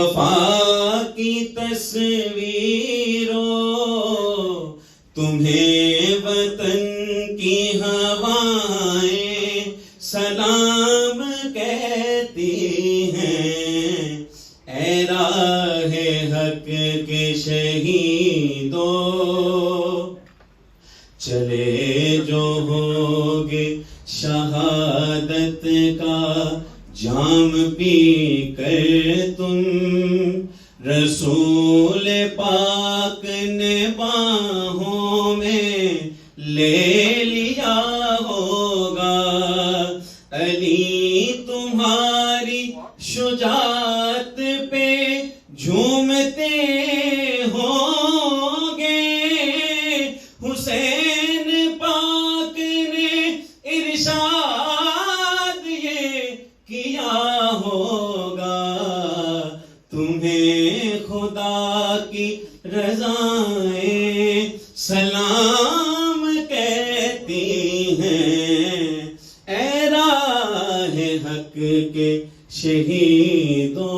وفا کی تصویروں تمہیں وطن کی ہوائیں سلام کہتی ہیں، اے راہ حق کے شہیدوں چلے جو ہوگے شہادت کا جام پی کر تم، رسول پاک نے باہوں میں لے لیا ہوگا، علی تمہاری شجاعت پہ جھومتے ہوں گے، حسین پاک نے ارشاد یہ کیا ہوگا، تمہیں خدا کی رضائیں سلام کہتی ہیں، اے راہ حق کے شہیدوں